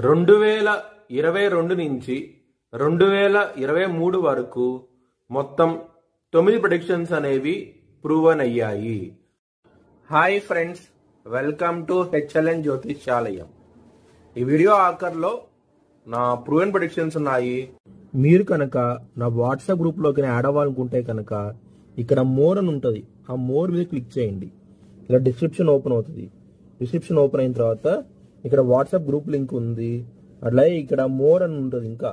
2022 నుంచి 2023 వరకు మొత్తం 9 ప్రెడిక్షన్స్ అనేవి ప్రూవన్ అయ్యాయి. Hi friends, welcome to HLN జ్యోతిష్యాలయం. ఈ వీడియో ఆఖర్లో నా ప్రూవన్ ప్రెడిక్షన్స్ ఉన్నాయి. మీరు కనుక నా వాట్సాప్ గ్రూప్లోకి యాడ్ అవ్వాలనుకుంటే కనుక ఇక్కడ మోర్ అని ఉంటుంది, ఆ మోర్ మీద క్లిక్ చేయండి. ఇలా డిస్క్రిప్షన్ ఓపెన్ అవుతుంది. డిస్క్రిప్షన్ ఓపెన్ అయిన తర్వాత ఇక్కడ వాట్సాప్ గ్రూప్ లింక్ ఉంది, అట్లాగే ఇక్కడ మోర్ అని ఉంటుంది ఇంకా.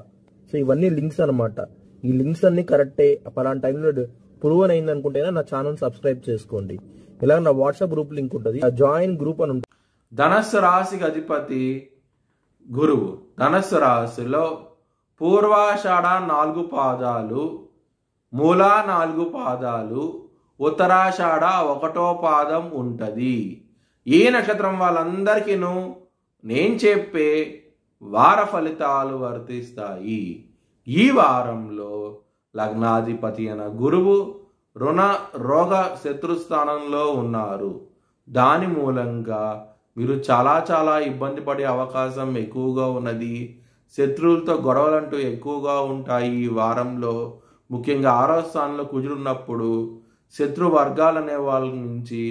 సో ఇవన్నీ లింక్స్ అనమాట. ఈ లింక్స్ అన్ని కరెక్టే. పలానా టైంలో ప్రూవన్ అయింది అనుకుంటేనే నా ఛానల్ సబ్స్క్రైబ్ చేసుకోండి. ఇలా నా వాట్సాప్ గ్రూప్ లింక్ ఉంటుంది, జాయిన్ గ్రూప్ అని ఉంటుంది. ధనస్సు రాశికి అధిపతి గురువు. ధనస్సు రాశిలో పూర్వాషాఢ 4 పాదాలు, మూలా 4 పాదాలు, ఉత్తరాషాఢ 1వ పాదం ఉంటది. ఈ నక్షత్రం వాళ్ళందరికీను నేను చెప్పే వార ఫలితాలు వర్తిస్తాయి. ఈ వారంలో లగ్నాధిపతి అయిన గురువు రుణ రోగ శత్రుస్థానంలో ఉన్నారు. దాని మూలంగా మీరు చాలా ఇబ్బంది పడే అవకాశం ఎక్కువగా ఉన్నది. శత్రువులతో గొడవలంటూ ఎక్కువగా ఉంటాయి ఈ వారంలో. ముఖ్యంగా 6వ స్థానంలో కుజుడున్నప్పుడు శత్రు వర్గాలనే వాళ్ళ నుంచి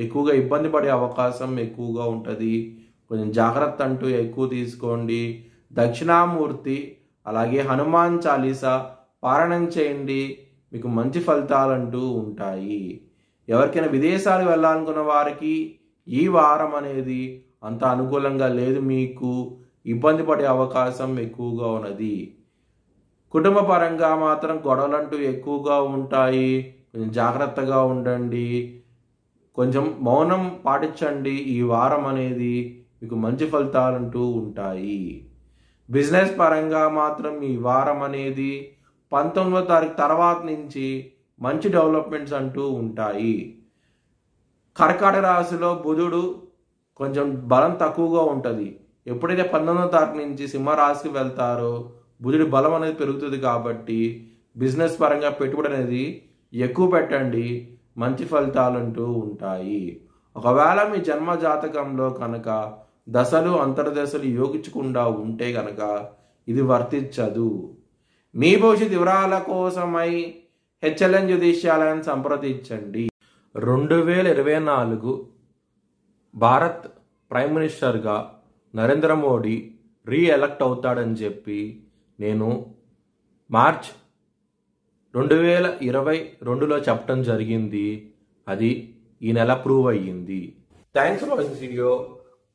ఎక్కువగా ఇబ్బంది పడే అవకాశం ఎక్కువగా ఉంటుంది. కొంచెం జాగ్రత్త అంటూ ఎక్కువ తీసుకోండి. దక్షిణామూర్తి అలాగే హనుమాన్ చాలీసా పారాయణం చేయండి, మీకు మంచి ఫలితాలంటూ ఉంటాయి. ఎవరికైనా విదేశాలు వెళ్ళాలనుకున్న వారికి ఈ వారం అనేది అంత అనుకూలంగా లేదు, మీకు ఇబ్బంది పడే అవకాశం ఎక్కువగా ఉన్నది. కుటుంబ పరంగా మాత్రం గొడవలంటూ ఎక్కువగా ఉంటాయి, కొంచెం జాగ్రత్తగా ఉండండి, కొంచెం మౌనం పాటించండి. ఈ వారం అనేది మీకు మంచి ఫలితాలంటూ ఉంటాయి. బిజినెస్ పరంగా మాత్రం ఈ వారం అనేది 19వ తారీఖు తర్వాత నుంచి మంచి డెవలప్మెంట్స్ అంటూ ఉంటాయి. కర్కాటక రాశిలో బుధుడు కొంచెం బలం తక్కువగా ఉంటుంది. ఎప్పుడైతే 19వ తారీఖు నుంచి సింహరాశికి వెళ్తారో బుధుడి బలం అనేది పెరుగుతుంది. కాబట్టి బిజినెస్ పరంగా పెట్టుబడి అనేది ఎక్కువ పెట్టండి, మంచి ఫలితాలంటూ ఉంటాయి. ఒకవేళ మీ జన్మ జాతకంలో కనుక దశలు అంతర్దశలు యోగించకుండా ఉంటే కనుక ఇది వర్తించదు. మీ భవిష్యత్ వివరాల కోసమై హెచ్ఎల్ఎన్ జ్యోతిష్యాలయాన్ని సంప్రదించండి. 2024 భారత్ ప్రైమ్ మినిస్టర్గా నరేంద్ర మోడీ రీఎలక్ట్ అవుతాడని చెప్పి నేను మార్చ్ 2022లో చెప్పడం జరిగింది. అది ఈ నెల ప్రూవ్ అయ్యింది. Thanks for watching video.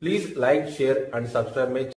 Please like, share and subscribe my